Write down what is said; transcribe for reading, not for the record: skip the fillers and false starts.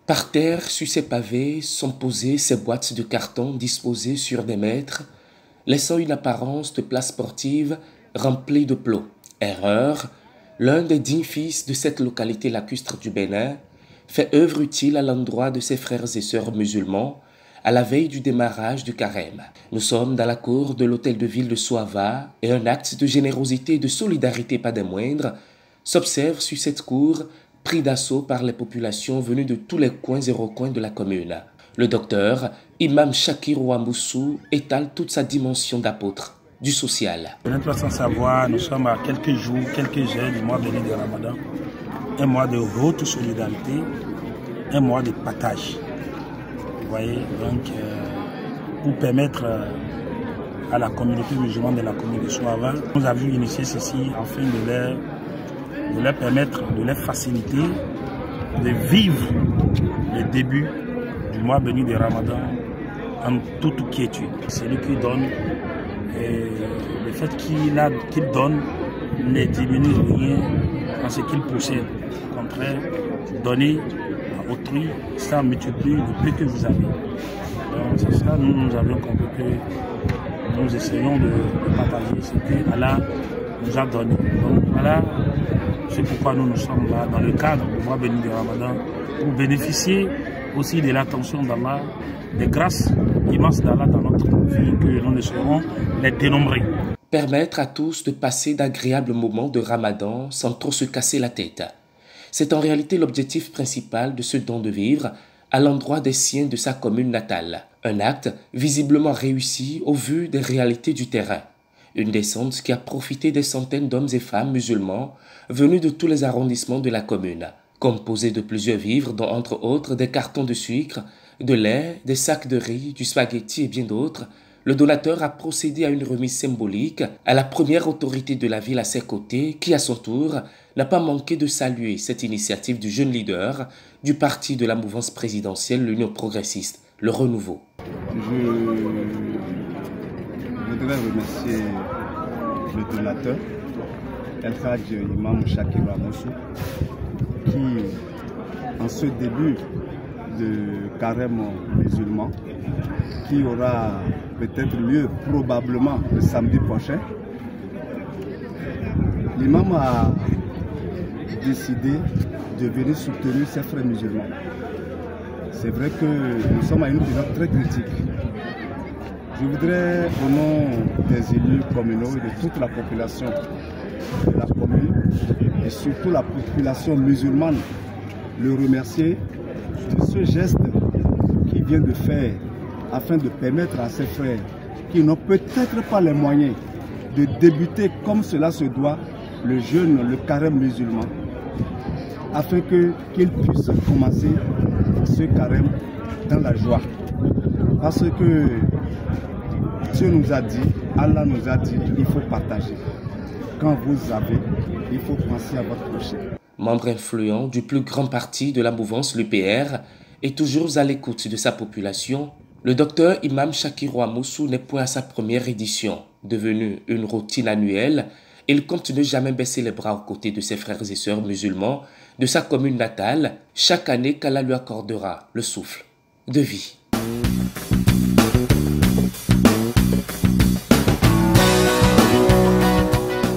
Par terre, sur ces pavés, sont posées ces boîtes de carton disposées sur des mètres, laissant une apparence de place sportive remplie de plots. Erreur, l'un des 10 fils de cette localité lacustre du Bénin fait œuvre utile à l'endroit de ses frères et sœurs musulmans à la veille du démarrage du carême. Nous sommes dans la cour de l'hôtel de ville de Soava et un acte de générosité et de solidarité pas des moindres s'observe sur cette cour pris d'assaut par les populations venues de tous les coins et recoins de la commune. Le docteur Imam Shakir Ouamoussou étale toute sa dimension d'apôtre du social. Vous n'êtes pas sans savoir, nous sommes à quelques jours, quelques heures du mois béni de Ramadan, un mois de haute solidarité, un mois de partage. Vous voyez, donc pour permettre à la communauté musulmane de la commune de Soava, nous avons initié ceci afin de leur permettre, de leur faciliter, de vivre le début du mois béni de Ramadan en toute quiétude. C'est lui qui donne, et le fait qu'il donne ne diminue rien en ce qu'il possède. Au contraire, donner à autrui, ça multiplie le plus que vous avez. Donc c'est ça, nous avons compris que nous essayons de partager ce que Allah nous a donné. Donc voilà, c'est pourquoi nous sommes là dans le cadre du mois béni de Ramadan pour bénéficier aussi de l'attention d'Allah, des grâces immenses d'Allah dans notre vie que nous ne saurons les dénombrer. Permettre à tous de passer d'agréables moments de Ramadan sans trop se casser la tête. C'est en réalité l'objectif principal de ce don de vivre à l'endroit des siens de sa commune natale. Un acte visiblement réussi au vu des réalités du terrain. Une descente qui a profité des centaines d'hommes et femmes musulmans venus de tous les arrondissements de la commune, composée de plusieurs vivres dont entre autres des cartons de sucre, de lait, des sacs de riz, du spaghetti et bien d'autres. Le donateur a procédé à une remise symbolique à la première autorité de la ville à ses côtés qui, à son tour, n'a pas manqué de saluer cette initiative du jeune leader du parti de la mouvance présidentielle, l'Union progressiste, le Renouveau. Je voudrais remercier le donateur, El Hadj Imam Shakir Ouamoussou, qui, en ce début de carême musulman, qui aura peut-être lieu probablement le samedi prochain, l'imam a décidé de venir soutenir ses frères musulmans. C'est vrai que nous sommes à une période très critique. Je voudrais, au nom des élus communaux et de toute la population de la commune, et surtout la population musulmane, le remercier de ce geste qu'il vient de faire afin de permettre à ses frères qui n'ont peut-être pas les moyens de débuter comme cela se doit le jeûne, le carême musulman, afin qu'ils puissent commencer ce carême dans la joie. Parce que Dieu nous a dit, Allah nous a dit, il faut partager. Quand vous avez, il faut penser à votre prochain. Membre influent du plus grand parti de la mouvance, l'UPR, et toujours à l'écoute de sa population, le docteur Imam Shakir Ouamoussou n'est point à sa première édition. Devenu une routine annuelle, il compte ne jamais baisser les bras aux côtés de ses frères et sœurs musulmans de sa commune natale, chaque année qu'Allah lui accordera le souffle de vie.